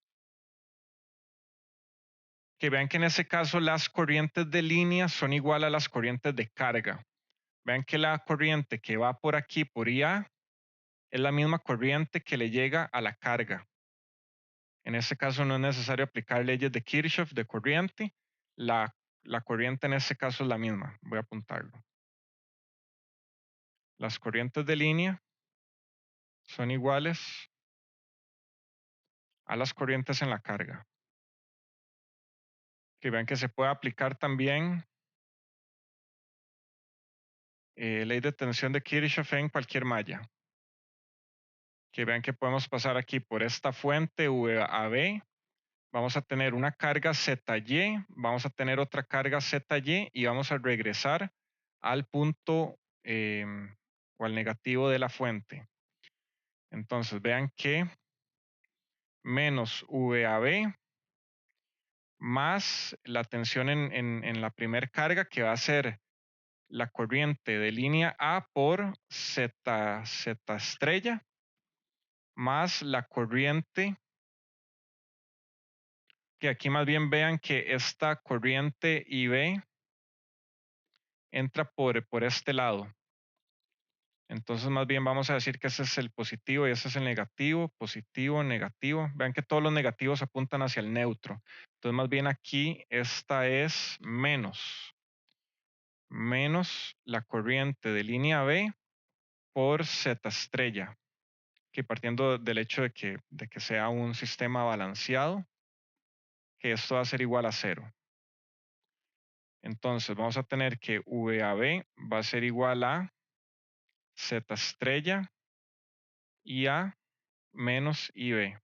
Que vean que en ese caso las corrientes de línea son igual a las corrientes de carga. Vean que la corriente que va por aquí, por IA, es la misma corriente que le llega a la carga. En este caso no es necesario aplicar leyes de Kirchhoff de corriente. La corriente en este caso es la misma. Voy a apuntarlo. Las corrientes de línea son iguales a las corrientes en la carga. Que vean que se puede aplicar también ley de tensión de Kirchhoff en cualquier malla. Que vean que podemos pasar aquí por esta fuente VAB. Vamos a tener una carga ZY, vamos a tener otra carga ZY y vamos a regresar al punto o al negativo de la fuente. Entonces vean que menos VAB más la tensión en la primer carga, que va a ser la corriente de línea A por Z estrella, más la corriente, que aquí más bien vean que esta corriente IB entra por este lado. Entonces más bien vamos a decir que ese es el positivo y ese es el negativo, positivo, negativo. Vean que todos los negativos apuntan hacia el neutro. Entonces más bien aquí esta es menos la corriente de línea B por Z estrella, que partiendo del hecho de que sea un sistema balanceado, que esto va a ser igual a 0. Entonces vamos a tener que VAB va a ser igual a Z estrella IA menos IB.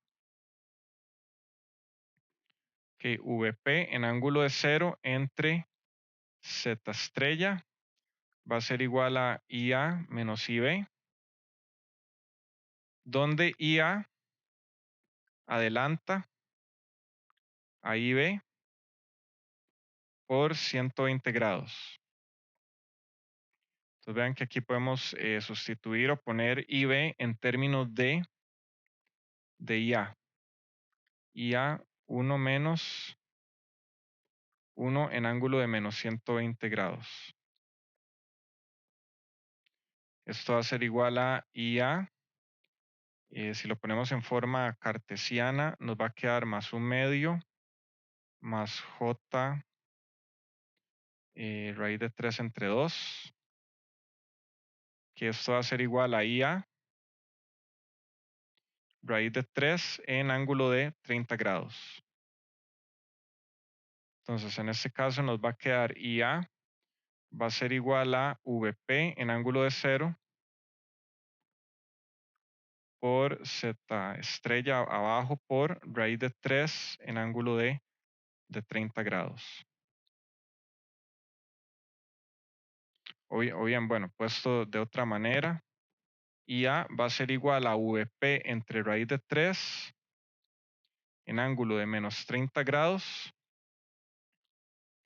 Que VP en ángulo de 0 entre Z estrella va a ser igual a IA menos IB, donde IA adelanta a IB por 120 grados. Entonces vean que aquí podemos sustituir o poner IB en términos de IA. IA 1 menos 1 en ángulo de menos 120 grados. Esto va a ser igual a IA. Si lo ponemos en forma cartesiana, nos va a quedar más 1/2 más J raíz de 3 entre 2. Que esto va a ser igual a IA raíz de 3 en ángulo de 30 grados. Entonces, en este caso nos va a quedar IA va a ser igual a VP en ángulo de 0 por Z estrella abajo por raíz de 3 en ángulo de 30 grados. O bien, bueno, puesto de otra manera, IA va a ser igual a VP entre raíz de 3 en ángulo de menos 30 grados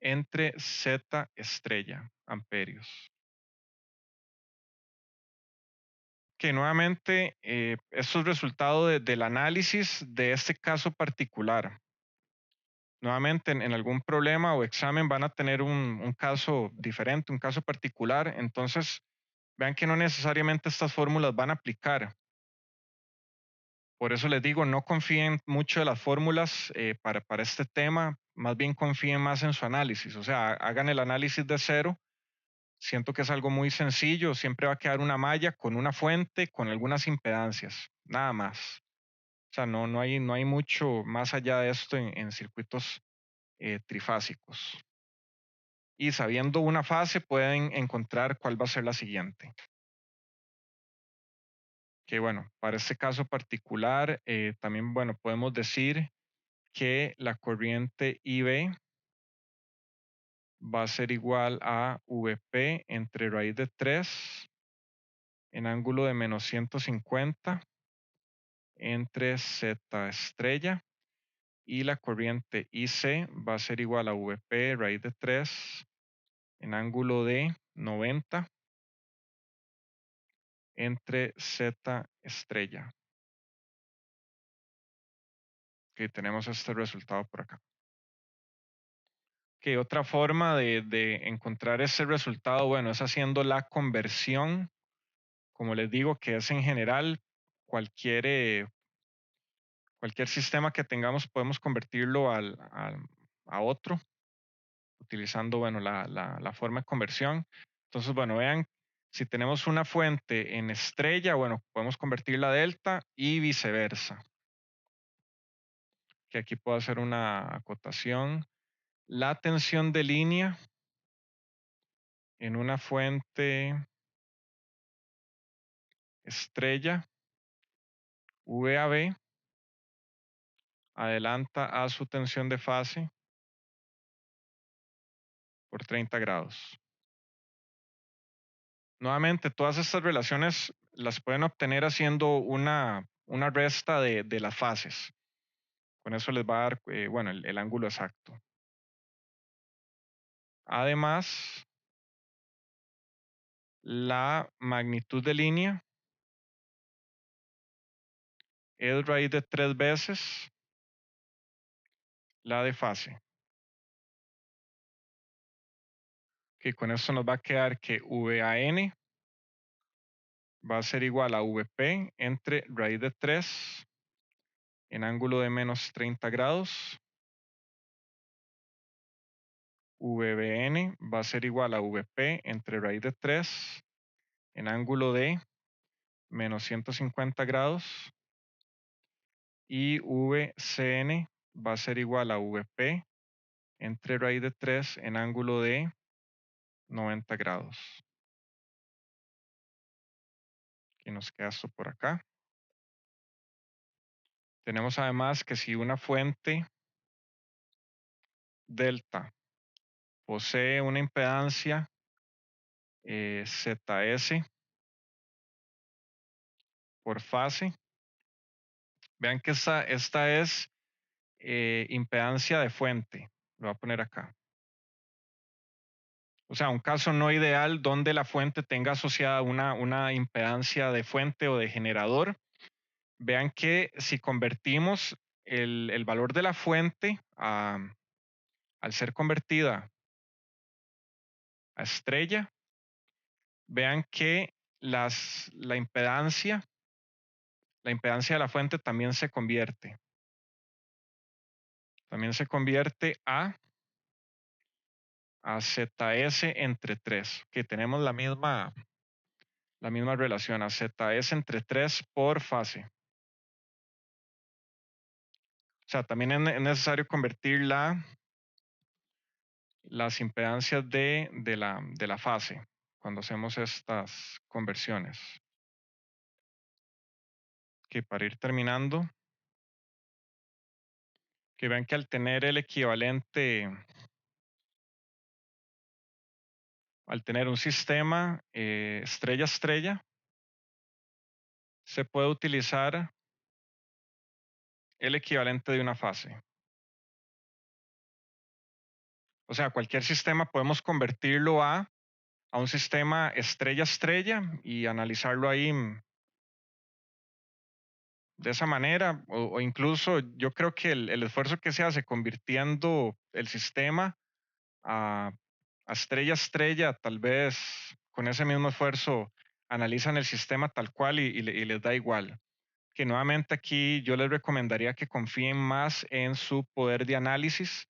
entre Z estrella, amperios. Que nuevamente, esto es resultado del análisis de este caso particular. Nuevamente, en algún problema o examen van a tener un caso diferente, un caso particular. Entonces, vean que no necesariamente estas fórmulas van a aplicar. Por eso les digo, no confíen mucho de las fórmulas para este tema, más bien confíen más en su análisis. O sea, hagan el análisis de cero. Siento que es algo muy sencillo, siempre va a quedar una malla con una fuente, con algunas impedancias, nada más. O sea, no hay mucho más allá de esto en circuitos trifásicos. Y sabiendo una fase pueden encontrar cuál va a ser la siguiente. Que bueno, para este caso particular, también bueno, podemos decir que la corriente IB va a ser igual a VP entre raíz de 3 en ángulo de menos 150 entre Z estrella, y la corriente IC va a ser igual a VP raíz de 3 en ángulo de 90 entre Z estrella. Que tenemos este resultado por acá. Que otra forma de encontrar ese resultado, bueno, es haciendo la conversión, como les digo, que es en general cualquier sistema que tengamos podemos convertirlo a otro, utilizando, bueno, la forma de conversión. Entonces, bueno, vean, si tenemos una fuente en estrella, bueno, podemos convertirla a delta y viceversa. Que aquí puedo hacer una acotación. La tensión de línea en una fuente estrella VAB adelanta a su tensión de fase por 30 grados. Nuevamente, todas estas relaciones las pueden obtener haciendo una resta de las fases. Con eso les va a dar, bueno, el ángulo exacto. Además, la magnitud de línea es raíz de 3 veces la de fase. Que con eso nos va a quedar que VAN va a ser igual a VP entre raíz de 3 en ángulo de menos 30 grados. VBN va a ser igual a VP entre raíz de 3 en ángulo de menos 150 grados. Y VCN va a ser igual a VP entre raíz de 3 en ángulo de 90 grados. Y nos queda esto por acá. Tenemos además que si una fuente delta posee una impedancia ZS por fase, vean que esta es impedancia de fuente. Lo voy a poner acá. O sea, un caso no ideal donde la fuente tenga asociada una impedancia de fuente o de generador. Vean que si convertimos el valor de la fuente al ser convertida a estrella, vean que la impedancia de la fuente también se convierte. También se convierte a ZS entre 3, que tenemos la misma relación, a ZS entre 3 por fase. O sea, también es necesario convertir las impedancias de la fase cuando hacemos estas conversiones. Que para ir terminando, que vean que al tener el equivalente, al tener un sistema estrella-estrella, se puede utilizar el equivalente de una fase. O sea, cualquier sistema podemos convertirlo a un sistema estrella-estrella y analizarlo ahí de esa manera, o incluso yo creo que el esfuerzo que se hace convirtiendo el sistema a estrella-estrella, tal vez con ese mismo esfuerzo analizan el sistema tal cual y les da igual. Que nuevamente aquí yo les recomendaría que confíen más en su poder de análisis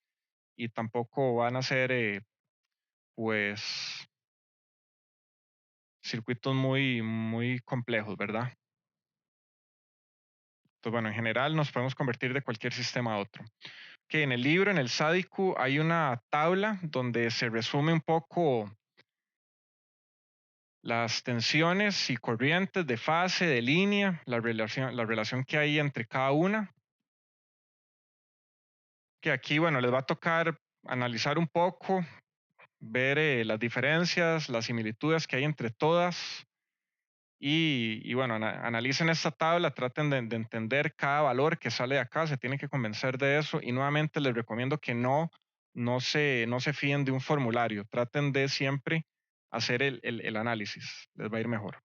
y tampoco van a ser pues circuitos muy complejos, ¿verdad? Entonces, bueno, en general nos podemos convertir de cualquier sistema a otro. Que en el libro, en el SADICU, hay una tabla donde se resume un poco las tensiones y corrientes de fase, de línea, la relación que hay entre cada una. que aquí, bueno, les va a tocar analizar un poco, ver las diferencias, las similitudes que hay entre todas. Y bueno, analicen esta tabla, traten de entender cada valor que sale de acá, se tienen que convencer de eso. Y nuevamente les recomiendo que no se fíen de un formulario, traten de siempre hacer el análisis, les va a ir mejor.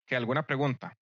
¿Que alguna pregunta?